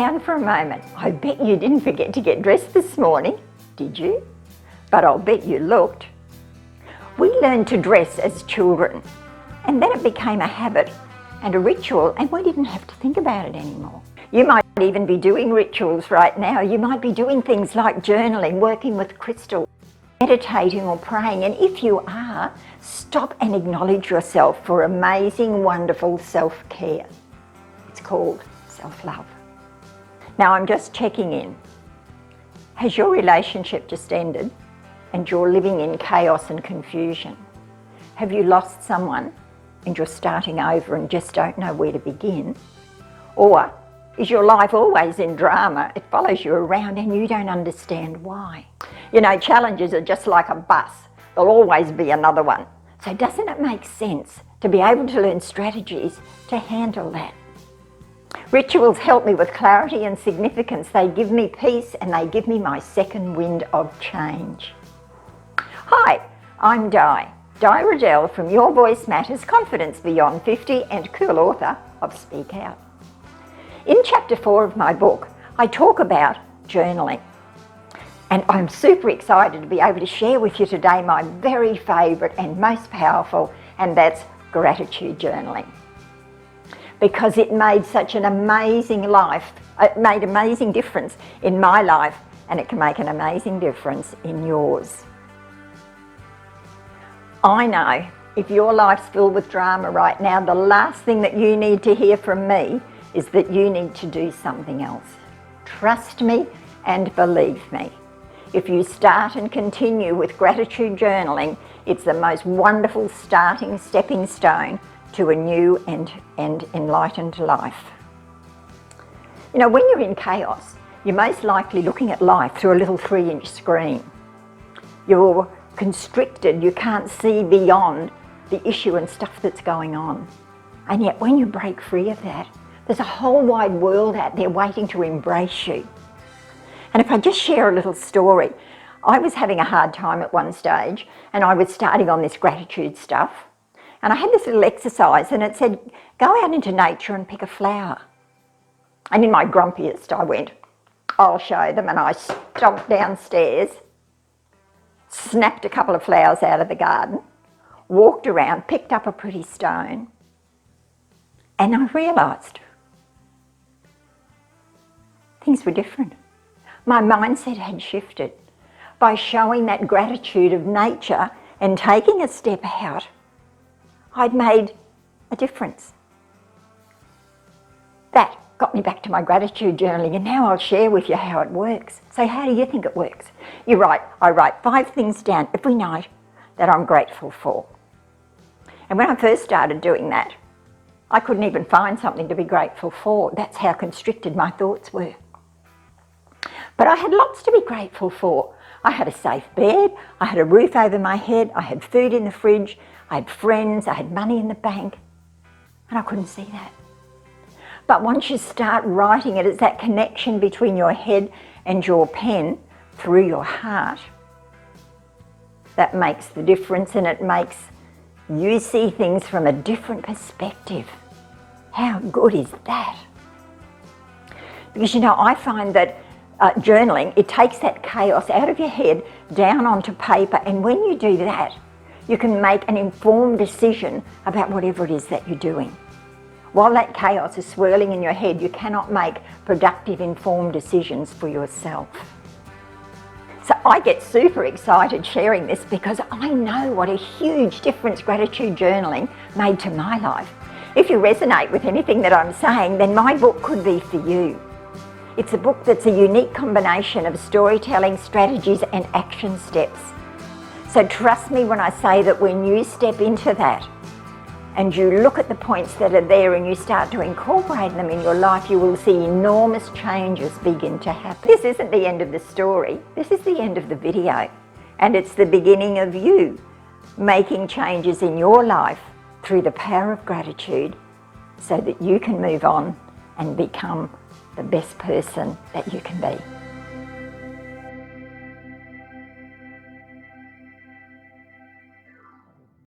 down for a moment. I bet you didn't forget to get dressed this morning, did you? But I'll bet you looked. We learned to dress as children, and then it became a habit and a ritual, and we didn't have to think about it anymore. You might even be doing rituals right now. You might be doing things like journaling, working with crystals, meditating or praying, and if you are, stop and acknowledge yourself for amazing, wonderful self-care. It's called self-love. Now I'm just checking in. Has your relationship just ended and you're living in chaos and confusion? Have you lost someone and you're starting over and just don't know where to begin? Or is your life always in drama? It follows you around and you don't understand why. You know, challenges are just like a bus. There'll always be another one. So doesn't it make sense to be able to learn strategies to handle that? Rituals help me with clarity and significance. They give me peace and they give me my second wind of change. Hi, I'm Di Riddell from Your Voice Matters, Confidence Beyond 50 and cool author of Speak Out. In chapter 4 of my book, I talk about journaling. And I'm super excited to be able to share with you today my very favourite and most powerful, and that's gratitude journaling. Because it made such an amazing difference in my life, and it can make an amazing difference in yours. I know if your life's filled with drama right now, the last thing that you need to hear from me is that you need to do something else. Trust me and believe me. If you start and continue with gratitude journaling, it's the most wonderful stepping stone to a new and enlightened life. You know, when you're in chaos, you're most likely looking at life through a little 3-inch screen. You're constricted, you can't see beyond the issue and stuff that's going on. And yet when you break free of that, there's a whole wide world out there waiting to embrace you. And if I just share a little story, I was having a hard time at one stage and I was starting on this gratitude stuff. And I had this little exercise and it said, go out into nature and pick a flower. And in my grumpiest, I went, I'll show them. And I stomped downstairs, snapped a couple of flowers out of the garden, walked around, picked up a pretty stone, and I realised things were different. My mindset had shifted. By showing that gratitude of nature and taking a step out, I'd made a difference. That got me back to my gratitude journaling, and now I'll share with you how it works. So how do you think it works? I write 5 things down every night that I'm grateful for. And when I first started doing that, I couldn't even find something to be grateful for. That's how constricted my thoughts were. But I had lots to be grateful for. I had a safe bed, I had a roof over my head, I had food in the fridge, I had friends, I had money in the bank, and I couldn't see that. But once you start writing it, it's that connection between your head and your pen through your heart that makes the difference, and it makes you see things from a different perspective. How good is that? Because, you know, I find that journaling, it takes that chaos out of your head down onto paper, and when you do that, you can make an informed decision about whatever it is that you're doing. While that chaos is swirling in your head, you cannot make productive, informed decisions for yourself. So I get super excited sharing this because I know what a huge difference gratitude journaling made to my life. If you resonate with anything that I'm saying, then my book could be for you. It's a book that's a unique combination of storytelling, strategies and action steps. So trust me when I say that when you step into that and you look at the points that are there and you start to incorporate them in your life, you will see enormous changes begin to happen. This isn't the end of the story, this is the end of the video. And it's the beginning of you making changes in your life through the power of gratitude so that you can move on and become the best person that you can be.